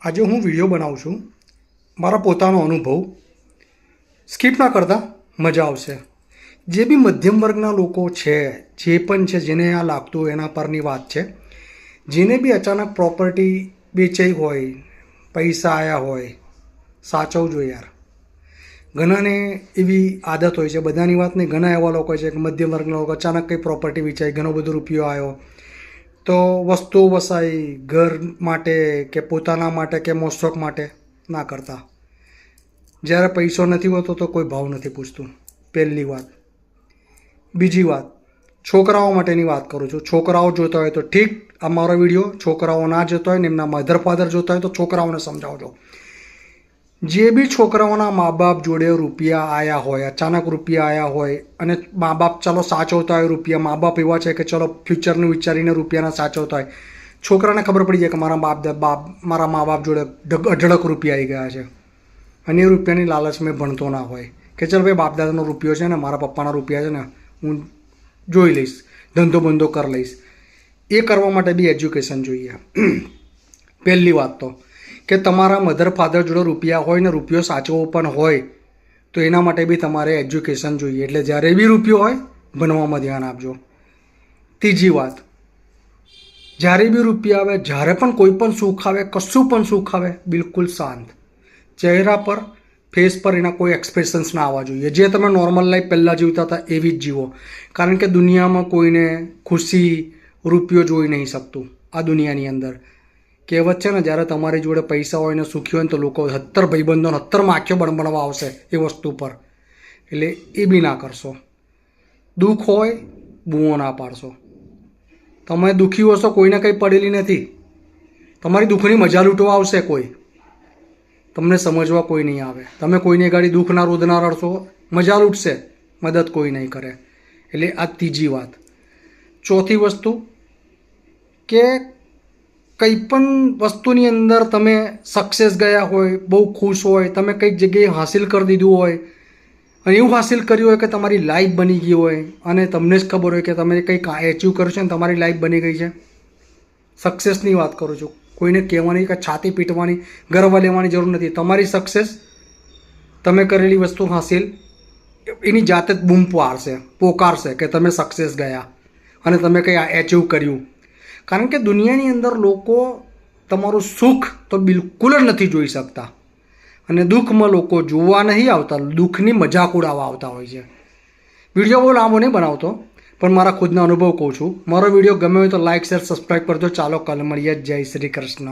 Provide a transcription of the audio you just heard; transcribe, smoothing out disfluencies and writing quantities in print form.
આજે હું વિડીયો બનાવું છું મારા પોતાનો અનુભવ સ્કીપ ના કરતા મજા આવશે. જે બી મધ્યમ વર્ગના લોકો છે, જે પણ છે, જેને આ લાગતું હોય એના પરની વાત છે. જેને બી અચાનક પ્રોપર્ટી વેચાઈ હોય, પૈસા આવ્યા હોય, સાચવજો યાર. ઘણાને એવી આદત હોય છે, બધાની વાત નહીં, ઘણા એવા લોકો છે કે મધ્યમ વર્ગના લોકો અચાનક કંઈ પ્રોપર્ટી વેચાઈ, ઘણો બધો રૂપિયો આવ્યો તો વસ્તુઓ વસાઈ, ઘર માટે કે પોતાના માટે કે મોજશોખ માટે ના કરતા. જ્યારે પૈસો નથી હોતો તો કોઈ ભાવ નથી પૂછતું, પહેલી વાત. બીજી વાત, છોકરાઓ માટેની વાત કરું છું. છોકરાઓ જોતા હોય તો ઠીક, આ મારો વિડીયો છોકરાઓ ના જોતા હોય ને એમના મધર ફાધર જોતા હોય તો છોકરાઓને સમજાવજો. જે બી છોકરાઓના મા બાપ જોડે રૂપિયા આવ્યા હોય, અચાનક રૂપિયા આવ્યા હોય અને મા બાપ ચાલો સાચવતા હોય રૂપિયા, મા બાપ એવા છે કે ચલો ફ્યુચરનું વિચારીને રૂપિયાના સાચવતા હોય, છોકરાને ખબર પડી જાય કે મારા મા બાપ જોડે અઢળક રૂપિયા આવી ગયા છે અને એ રૂપિયાની લાલચ મેં ભણતો ના હોય કે ચાલ ભાઈ બાપ દાદાનો રૂપિયો છે ને, મારા પપ્પાના રૂપિયા છે ને, હું જોઈ લઈશ, ધંધો બંધો કરી લઈશ. એ કરવા માટે બી એજ્યુકેશન જોઈએ. પહેલી વાત કે તમારા મધર ફાધર જોડે રૂપિયા હોય ને રૂપિયો સાચવો પણ હોય તો એના માટે બી તમારે એજ્યુકેશન જોઈએ. એટલે જ્યારે બી રૂપિયો હોય ભણવામાં ધ્યાન આપજો. ત્રીજી વાત, જ્યારે બી રૂપિયા આવે, જ્યારે પણ કોઈ પણ સુખ આવે, કશું પણ સુખ આવે, બિલકુલ શાંત ચહેરા પર, ફેસ પર એના કોઈ એક્સપ્રેશન્સ ના આવવા જોઈએ. જે તમે નોર્મલ લાઈફ પહેલાં જીવતા હતા એવી જ જીવો. કારણ કે દુનિયામાં કોઈને ખુશી રૂપિયો જોઈ નહીં શકતું. આ દુનિયાની અંદર કહેવત છે ને, જ્યારે તમારી જોડે પૈસા હોય ને સુખી હોય ને તો લોકો 70 ભાઈબંધો 70 માખીઓ બણબણવા આવશે એ વસ્તુ પર. એટલે એ બી ના કરશો. દુઃખ હોય બૂઓ ના પાડશો. તમે દુઃખી હશો, કોઈને કંઈ પડેલી નથી. તમારી દુઃખની મજા લૂંટવા આવશે કોઈ, તમને સમજવા કોઈ નહીં આવે. તમે કોઈની ગાડી દુઃખ ના રોદ ના રડશો, મજા લૂંટશે, મદદ કોઈ નહીં કરે. એટલે આ ત્રીજી વાત. ચોથી વસ્તુ કે કંઈ પણ વસ્તુની અંદર તમે સક્સેસ ગયા હોય, બહુ ખુશ હોય, તમે કંઈક જગ્યાએ હાસિલ કરી દીધું હોય અને એવું હાસિલ કર્યું હોય કે તમારી લાઈફ બની ગઈ હોય અને તમને જ ખબર હોય કે તમે કંઈક એચીવ કર્યું છે ને તમારી લાઈફ બની ગઈ છે. સક્સેસની વાત કરું છું, કોઈને કહેવાની કે છાતી પીટવાની, ગર્વ લેવાની જરૂર નથી. તમારી સક્સેસ, તમે કરેલી વસ્તુ હાસિલ, એની જાતે જ બૂમ પાડશે, પોકારશે કે તમે સક્સેસ ગયા અને તમે કંઈ એચીવ કર્યું. કારણ કે દુનિયાની અંદર લોકો તમારું સુખ તો બિલકુલ જ નથી જોઈ શકતા અને દુઃખમાં લોકો જોવા નહીં આવતા, દુઃખની મજાક ઉડાવવા આવતા હોય છે. વિડીયો બહુ લાંબો નહીં બનાવતો, પણ મારા ખુદના અનુભવ કહું છું. મારો વિડીયો ગમે હોય તો લાઇક, શેર, સબસ્ક્રાઈબ કરજો. ચાલો કાલે મળીએ. જય શ્રી કૃષ્ણ.